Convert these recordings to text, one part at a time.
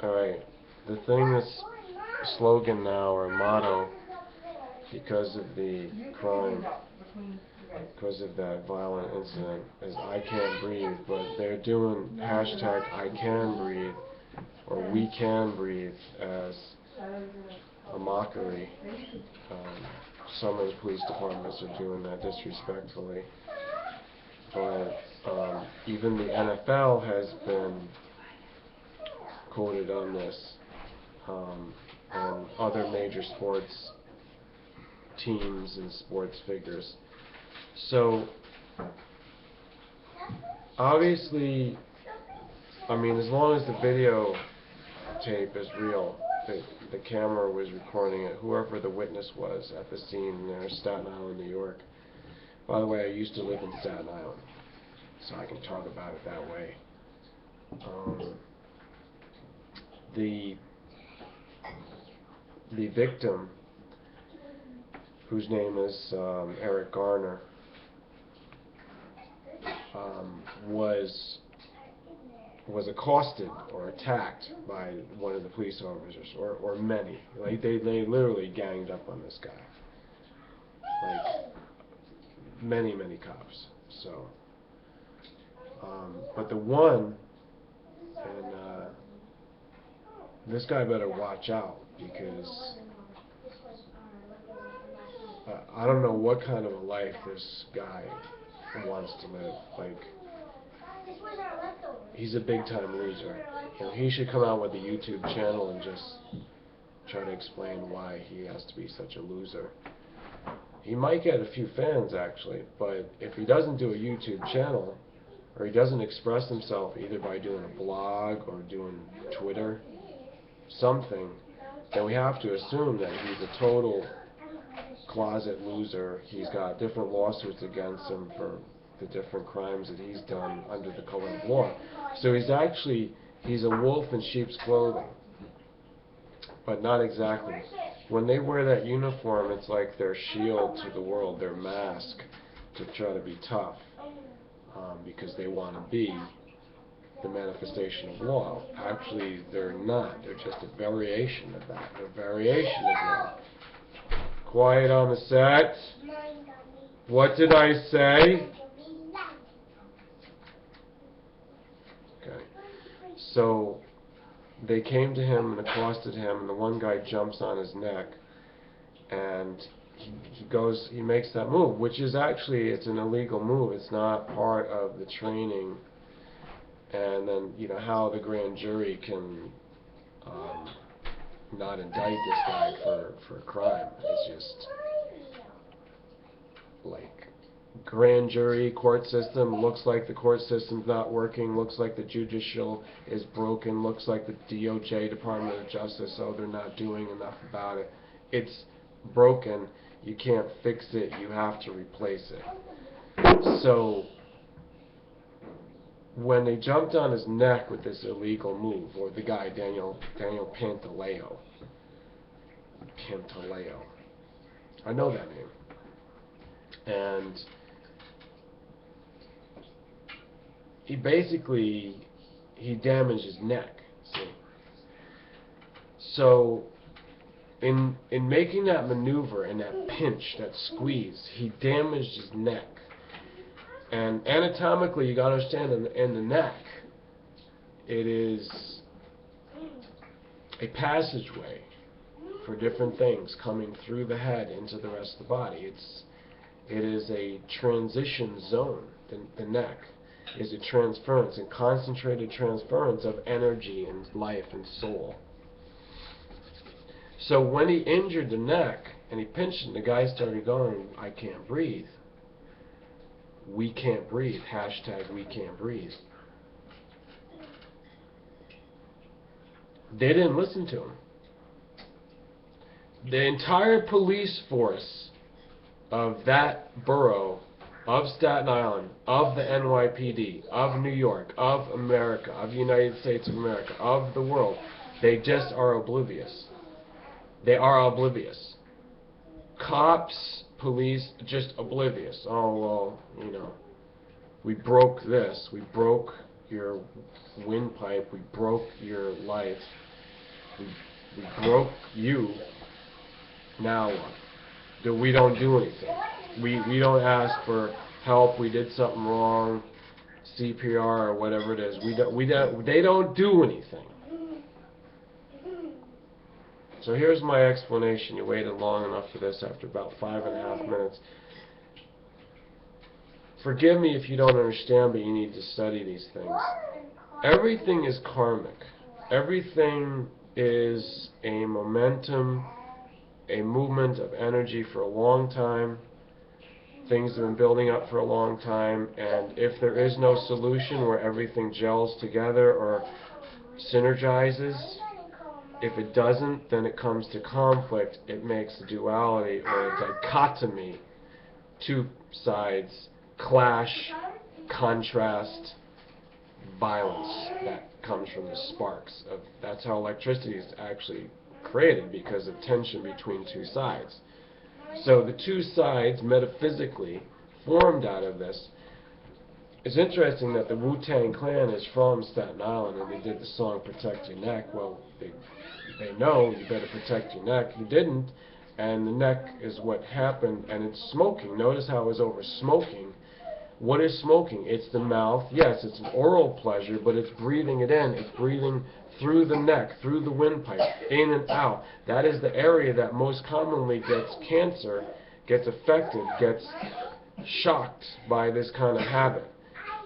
Alright, the thing that's slogan now, or motto, because of the crime, because of that violent incident, is I can't breathe, but they're doing hashtag I can breathe, or we can breathe, as a mockery. Some of the police departments are doing that disrespectfully, but even the NFL has been quoted on this, and other major sports teams and sports figures. So obviously, I mean, as long as the video tape is real, the camera was recording it, whoever the witness was at the scene in Staten Island, New York. By the way, I used to live in Staten Island, so I can talk about it that way. The victim, whose name is Eric Garner, was accosted or attacked by one of the police officers, or many. Like they literally ganged up on this guy, like many cops. So, but the one, and this guy better watch out, because I don't know what kind of a life this guy wants to live. Like, he's a big-time loser. You know, he should come out with a YouTube channel and just try to explain why he has to be such a loser. He might get a few fans, actually, but if he doesn't do a YouTube channel, or he doesn't express himself either by doing a blog or doing Twitter, something, then we have to assume that he's a total closet loser. He's got different lawsuits against him for the different crimes that he's done under the color of law. So he's a wolf in sheep's clothing, but not exactly. When they wear that uniform, it's like their shield to the world, their mask to try to be tough, because they want to be the manifestation of law. Actually, they're not. They're just a variation of that. They're a variation of law. Quiet on the set. What did I say? Okay. So they came to him and accosted him, and the one guy jumps on his neck, and he makes that move, which is actually, it's an illegal move. It's not part of the training. And then, you know, how the grand jury can not indict this guy for a crime. It's just like, grand jury, court system, looks like the court system's not working, looks like the judicial is broken, looks like the DOJ, Department of Justice, oh, they're not doing enough about it. It's broken. You can't fix it. You have to replace it. So when they jumped on his neck with this illegal move, or the guy, Daniel Pantaleo, I know that name, and he damaged his neck, see. So in making that maneuver and that pinch, that squeeze, he damaged his neck. And anatomically, you gotta understand, in the neck, it is a passageway for different things coming through the head into the rest of the body. It is a transition zone. The neck is a transference, and concentrated transference of energy and life and soul. So when he injured the neck and he pinched it, and the guy started going, I can't breathe. We can't breathe. Hashtag we can't breathe. They didn't listen to him. The entire police force of that borough, of Staten Island, of the NYPD, of New York, of America, of the United States of America, of the world, they just are oblivious. They are oblivious. Cops, police, just oblivious. Oh, well, you know, we broke this. We broke your windpipe. We broke your life. We broke you. Now what? We don't do anything. We don't ask for help. We did something wrong, CPR or whatever it is. They don't do anything. So here's my explanation. You waited long enough for this after about 5.5 minutes. Forgive me if you don't understand, but you need to study these things. Everything is karmic. Everything is a momentum, a movement of energy for a long time. Things have been building up for a long time, and if there is no solution where everything gels together or synergizes, if it doesn't, then it comes to conflict. It makes a duality or a dichotomy. Two sides clash, contrast, violence that comes from the sparks. That's how electricity is actually created, because of tension between two sides. So the two sides, metaphysically, formed out of this. It's interesting that the Wu-Tang Clan is from Staten Island, and they did the song Protect Your Neck. Well, they know you better protect your neck. You didn't, and the neck is what happened, and it's smoking. Notice how it was over smoking. What is smoking? It's the mouth. Yes, it's an oral pleasure, but it's breathing it in. It's breathing through the neck, through the windpipe, in and out. That is the area that most commonly gets cancer, gets affected, gets shocked by this kind of habit.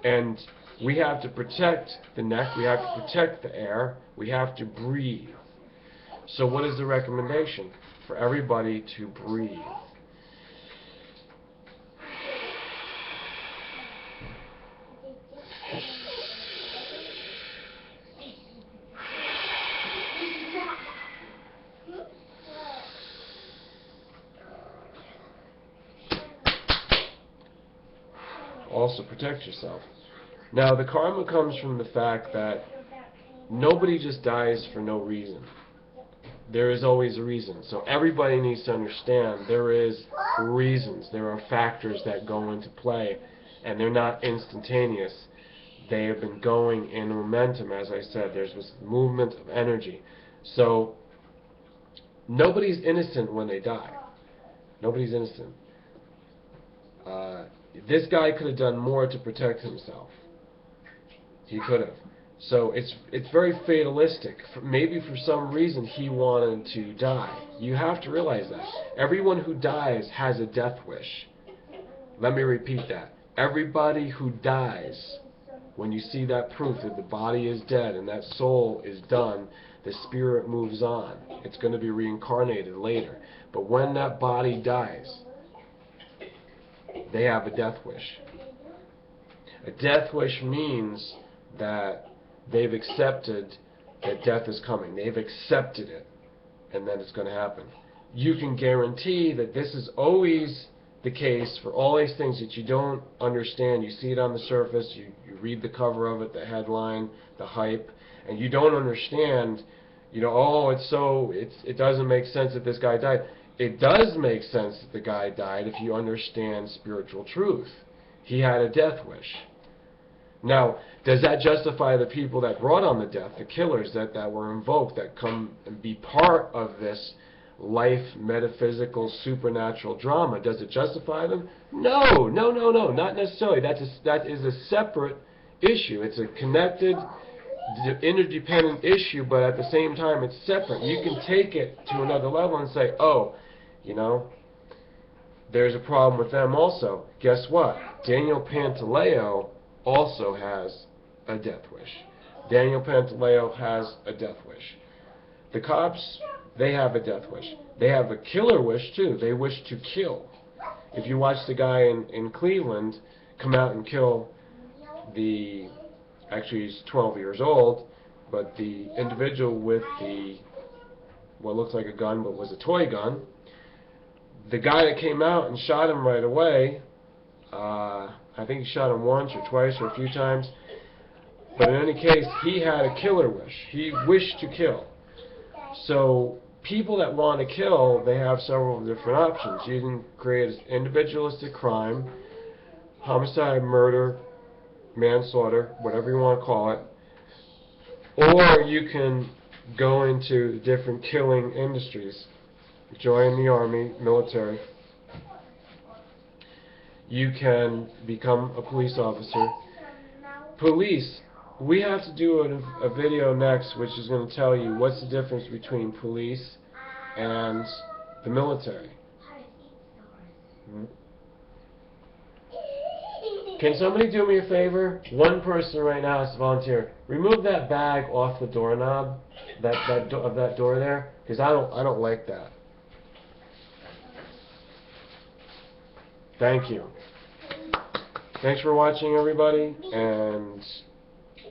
And we have to protect the neck, we have to protect the air, we have to breathe. So what is the recommendation? For everybody to breathe. Also protect yourself. Now the karma comes from the fact that nobody just dies for no reason. There is always a reason. So everybody needs to understand there is reasons. There are factors that go into play, and they're not instantaneous. They have been going in momentum. As I said, there's this movement of energy. So nobody's innocent when they die. Nobody's innocent. This guy could have done more to protect himself. He could have. So it's very fatalistic. Maybe for some reason he wanted to die. You have to realize that. Everyone who dies has a death wish. Let me repeat that. Everybody who dies, when you see that proof that the body is dead and that soul is done, the spirit moves on. It's going to be reincarnated later. But when that body dies, they have a death wish. A death wish means that they've accepted that death is coming. They've accepted it, and then it's going to happen. You can guarantee that this is always the case for all these things that you don't understand. You see it on the surface, you read the cover of it, the headline, the hype, and you don't understand, oh, it doesn't make sense that this guy died. It does make sense that the guy died if you understand spiritual truth. He had a death wish. Now, does that justify the people that brought on the death, the killers that were invoked, that come and be part of this life, metaphysical, supernatural drama? Does it justify them? No, not necessarily. That is a separate issue. It's a connected, interdependent issue, but at the same time it's separate. You can take it to another level and say, oh, there's a problem with them also. Guess what? Daniel Pantaleo also has a death wish. Daniel Pantaleo has a death wish. The cops, they have a death wish. They have a killer wish too. They wish to kill. If you watch the guy in Cleveland come out and kill actually he's 12 years old, but the individual with what looks like a gun but was a toy gun, the guy that came out and shot him right away, I think he shot him once or twice or a few times, but in any case, he had a killer wish. He wished to kill. So people that want to kill, they have several different options. You can create individualistic crime, homicide, murder, manslaughter, whatever you want to call it, or you can go into different killing industries, join the army, military. You can become a police officer. Police, we have to do a video next which is going to tell you what's the difference between police and the military. Can somebody do me a favor? One person right now has to volunteer. Remove that bag off the doorknob, of that door there, because I don't like that. Thank you. Thanks for watching, everybody, and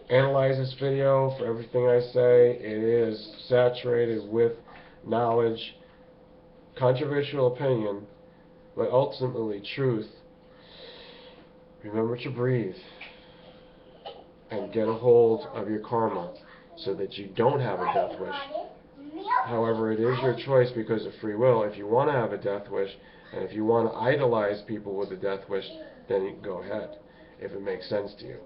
analyze this video for everything I say. It is saturated with knowledge, controversial opinion, but ultimately truth. Remember to breathe and get a hold of your karma so that you don't have a death wish. However, it is your choice because of free will. If you want to have a death wish, and if you want to idolize people with a death wish, then you can go ahead, if it makes sense to you.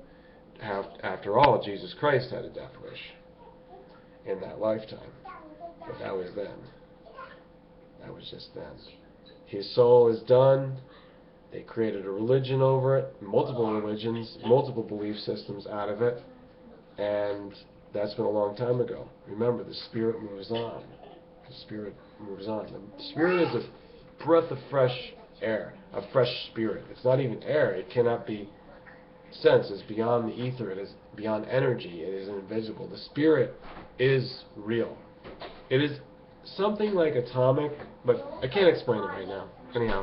After all, Jesus Christ had a death wish in that lifetime, but that was then. That was just then. His soul is done. They created a religion over it, multiple religions, multiple belief systems out of it, and that's been a long time ago. Remember, the spirit moves on. The spirit moves on. The spirit is a breath of fresh air, a fresh spirit. It's not even air. It cannot be sensed. It's beyond the ether. It is beyond energy. It is invisible. The spirit is real. It is something like atomic, but I can't explain it right now. Anyhow.